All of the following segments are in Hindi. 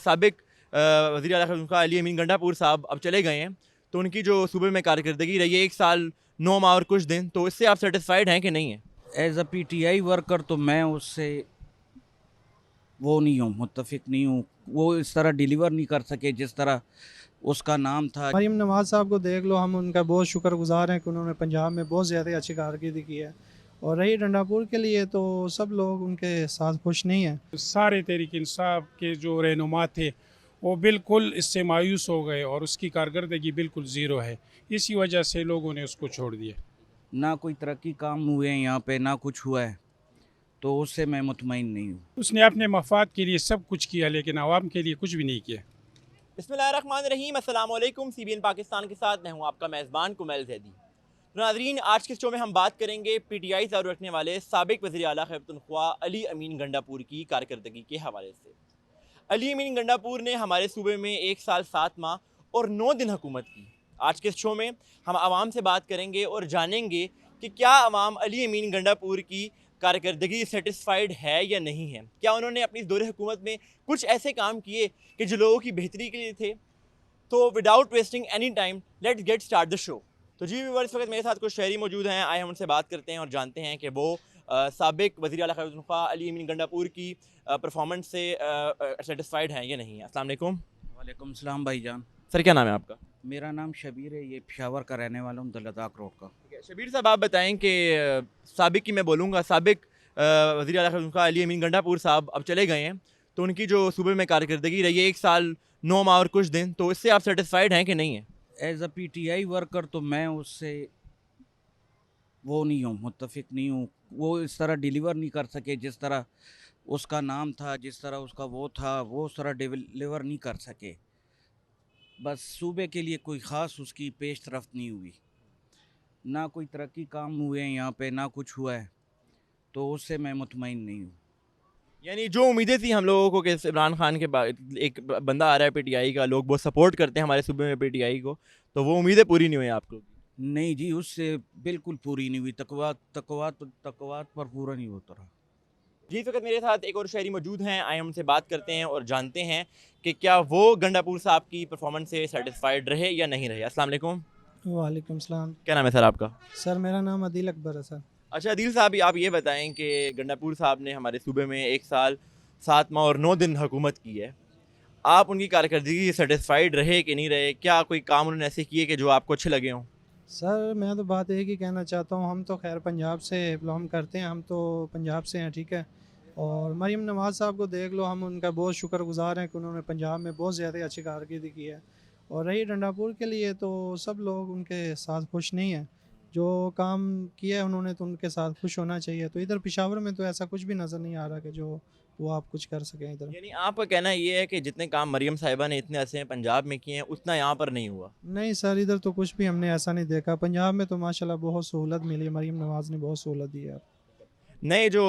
साबिक वज़ीर आला खैबर अली अमीन गंडापुर साहब अब चले गए हैं, तो उनकी जो सूबे में कारकर्दगी रही है 1 साल 9 माह और कुछ दिन, तो इससे आप सेटिस्फाइड हैं कि नहीं हैं? एज अ पीटीआई वर्कर तो मैं उससे वो नहीं हूँ, मुत्तफिक नहीं हूँ। वो इस तरह डिलीवर नहीं कर सके जिस तरह उसका नाम था। मरीम नवाज़ साहब को देख लो, हम उनका बहुत शुक्रगुजार हैं कि उन्होंने पंजाब में बहुत ज़्यादा अच्छी कारकर्दगी की है। और रही गंडापुर के लिए तो सब लोग उनके साथ खुश नहीं हैं। सारे तहरीक इंसाफ के जो रहनुमा थे वो बिल्कुल इससे मायूस हो गए और उसकी कारकर्दगी बिल्कुल ज़ीरो है। इसी वजह से लोगों ने उसको छोड़ दिया। ना कोई तरक्की काम हुए हैं यहाँ पे, ना कुछ हुआ है, तो उससे मैं मुतमईन नहीं हूँ। उसने अपने मफाद के लिए सब कुछ किया लेकिन आवाम के लिए कुछ भी नहीं किया। बिस्मिल्लाहिर्रहमानिर्रहीम, अस्सलाम वालेकुम। CBN पाकिस्तान के साथ मैं हूँ आपका मेज़बान कुमैल ज़ैदी। नाज़रीन, आज के शो में हम बात करेंगे PTI से रखने वाले साबिक वज़ीर आला खैबर पख्तूनख्वा अली अमीन गंडापुर की कारकर्दगी के हवाले से। अली अमीन गंडापुर ने हमारे सूबे में 1 साल 7 माह और 9 दिन हुकूमत की। आज के शो में हम आवाम से बात करेंगे और जानेंगे कि क्या आवाम अली अमीन गंडापुर की कारकर्दगी सेटिस्फाइड है या नहीं है। क्या उन्होंने अपनी दौरे हुकूमत में कुछ ऐसे काम किए कि जो लोगों की बेहतरी के लिए थे। तो without wasting any time let's get start the show. तो जी व्यूअर्स, इस वक्त मेरे साथ कुछ शहरी मौजूद हैं, आए हम उनसे बात करते हैं और जानते हैं कि वो साबिक वज़ीर आला खैबर पख्तूनख्वा अली अमीन गंडापुर की परफॉर्मेंस से सेटिस्फाइड हैं या नहीं है। अस्सलाम वालेकुम। वालेकुम सलाम भाईजान। सर, क्या नाम है आपका? मेरा नाम शबीर है, ये पेशावर का रहने वाला हूँ, दलदाक रोड का। शबीर साहब, आप बताएं कि साबिक की मैं बोलूँगा, साबिक वज़ीर आला खैबर पख्तूनख्वा अली अमीन गंडापुर साहब अब चले गए हैं, तो उनकी जो सूबे में कारकर्दगी रही है 1 साल 9 माह और कुछ दिन, तो इससे आप सेटिस्फाइड हैं कि नहीं है? एज अ पीटीआई वर्कर तो मैं उससे वो नहीं हूँ, मुत्तफिक नहीं हूँ। वो इस तरह डिलीवर नहीं कर सके जिस तरह उसका नाम था, जिस तरह उसका वो था, वो उस तरह डिलीवर नहीं कर सके। बस सूबे के लिए कोई ख़ास उसकी पेश रफ्त नहीं हुई। ना कोई तरक्की काम हुए हैं यहाँ पे, ना कुछ हुआ है, तो उससे मैं मुतमईन नहीं हूँ। यानी जो उम्मीदें थी हम लोगों को कि इमरान खान के बाद एक बंदा आ रहा है PTI का, लोग बहुत सपोर्ट करते हैं हमारे सूबे में PTI को, तो वो उम्मीदें पूरी नहीं हुई आपको? नहीं जी, उससे बिल्कुल पूरी नहीं हुई। तकवात पर पूरा नहीं होता रहा। जी, इस वक्त मेरे साथ एक और शहरी मौजूद हैं, आए हम उनसे बात करते हैं और जानते हैं कि क्या वो गंडापुर साहब की परफॉर्मेंस से सेटिस्फाइड रहे या नहीं रहे। अस्सलाम वालेकुम। वालेकुम सलाम। क्या नाम है सर आपका? सर, मेरा नाम अदील अकबर है सर। अच्छा अदील साहब, आप ये बताएं कि गंडापुर साहब ने हमारे सूबे में 1 साल 7 माह और 9 दिन हुकूमत की है। आप उनकी कारकर्दगी से सेटिस्फाइड रहे कि नहीं रहे? क्या कोई काम उन्होंने ऐसे किए कि जो आपको अच्छे लगे हों? सर, मैं तो बात एक ही कहना चाहता हूँ, हम तो खैर पंजाब से बिलोंग करते हैं, हम तो पंजाब से हैं, ठीक है। और मरीम नवाज़ साहब को देख लो, हम उनका बहुत शुक्रगुजार हैं कि उन्होंने पंजाब में बहुत ज़्यादा अच्छी कारकर्दगी की है। और रही गंडापुर के लिए तो सब लोग उनके साथ खुश नहीं हैं। जो काम किया है उन्होंने तो उनके साथ खुश होना चाहिए। तो इधर पेशावर में तो ऐसा कुछ भी नज़र नहीं आ रहा कि जो वो आप कुछ कर सकें इधर। यानी आपका कहना ये है कि जितने काम मरियम साहिबा ने इतने अरसे पंजाब में किए हैं उतना यहाँ पर नहीं हुआ? नहीं सर, इधर तो कुछ भी हमने ऐसा नहीं देखा। पंजाब में तो माशाल्लाह बहुत सहूलत मिली है, मरीम नवाज़ ने बहुत सहूलत दी है। नए जो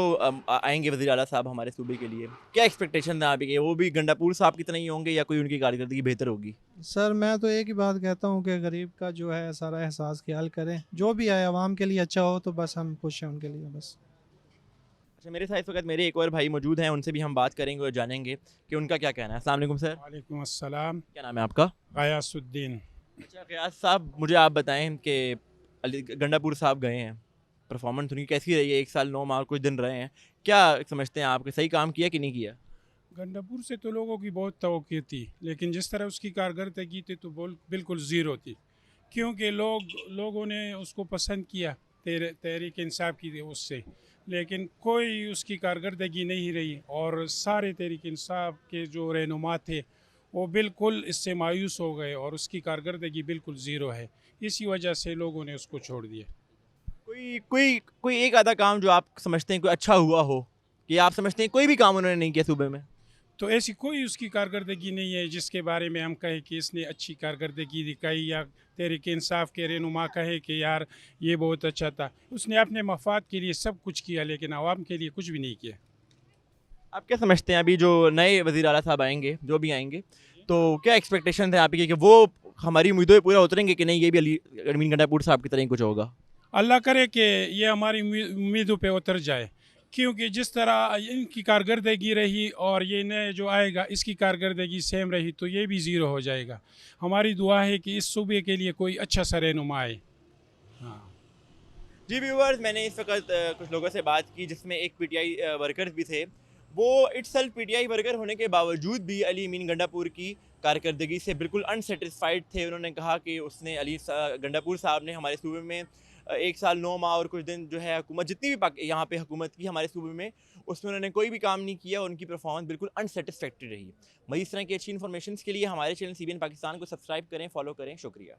आएंगे वज़ीर आला साहब हमारे सूबे के लिए, क्या एक्सपेक्टेशन है आपकी? वो भी गंडापुर साहब की तरह ही होंगे या कोई उनकी कारकर्दगी बेहतर होगी? सर, मैं तो एक ही बात कहता हूँ कि गरीब का जो है सारा एहसास ख्याल करें, जो भी आए आवाम के लिए अच्छा हो तो बस हम खुश हैं उनके लिए बस। अच्छा, मेरे साथ इस वक्त मेरे एक और भाई मौजूद हैं, उनसे भी हम बात करेंगे और जानेंगे कि उनका क्या कहना है। अस्सलाम वालेकुम सर। वालेकुम अस्सलाम। क्या नाम है आपका? गयासुद्दीन। अच्छा क़यास साहब, मुझे आप बताएं कि अली गंडापुर साहब गए हैं, परफॉर्मेंस उनकी कैसी रही है? 1 साल 9 माह और कुछ दिन रहे हैं, क्या समझते हैं आप कि सही काम किया कि नहीं किया? गंडापुर से तो लोगों की बहुत तवक्को थी लेकिन जिस तरह उसकी कारकर्दगी थी तो बिल्कुल ज़ीरो थी। क्योंकि लोगों ने उसको पसंद किया तहरीक इंसाफ की उससे, लेकिन कोई उसकी कारकर्दगी नहीं रही और सारे तहरीक इंसाफ के जो रहनुमा थे वो बिल्कुल इससे मायूस हो गए और उसकी कारकर्दगी बिल्कुल ज़ीरो है। इसी वजह से लोगों ने उसको छोड़ दिया। कोई कोई कोई एक आधा काम जो आप समझते हैं कोई अच्छा हुआ हो, कि आप समझते हैं कोई भी काम उन्होंने नहीं किया सूबे में? तो ऐसी कोई उसकी कारकर्दगी नहीं है जिसके बारे में हम कहें कि इसने अच्छी कारकर्दगी दिखाई या तहरीक इंसाफ के रहनुमा कहे कि यार ये बहुत अच्छा था। उसने अपने मफाद के लिए सब कुछ किया लेकिन आवाम के लिए कुछ भी नहीं किया। आप क्या समझते हैं अभी जो नए वज़ीर आला साहब आएंगे, जो भी आएंगे, तो क्या एक्सपेक्टेशन है आपकी कि वो हमारी उम्मीदों पे पूरा उतरेंगे कि नहीं ये भी अली अमीन गंडापुर साहब की तरह ही कुछ होगा? अल्लाह करे कि ये हमारी उम्मीदों पे उतर जाए, क्योंकि जिस तरह इनकी कारकर्दगी रही और ये नए जो आएगा इसकी कारकर्दगी सेम रही तो ये भी ज़ीरो हो जाएगा। हमारी दुआ है कि इस सूबे के लिए कोई अच्छा सा रहनुमा आए। हाँ जी व्यूअर्स, मैंने इस वक्त कुछ लोगों से बात की जिसमें एक पीटीआई वर्कर्स भी थे। वो इटसेल्फ पीटीआई वर्कर होने के बावजूद भी अली अमीन गंडापुर की कारकर्दगी से बिल्कुल अनसेटिस्फाइड थे। उन्होंने कहा कि उसने गंडापुर साहब ने हमारे सूबे में 1 साल 9 माह और कुछ दिन जो है हुकूमत जितनी भी यहाँ पे हुकूमत की हमारे सूबे में, उसमें उन्होंने कोई भी काम नहीं किया। उनकी परफॉर्मेंस बिल्कुल अनसेटिस्फैक्ट्री रही। मज़ीद इस तरह की अच्छी इन्फॉर्मेशन के लिए हमारे चैनल CBN पाकिस्तान को सब्सक्राइब करें, फॉलो करें। शुक्रिया।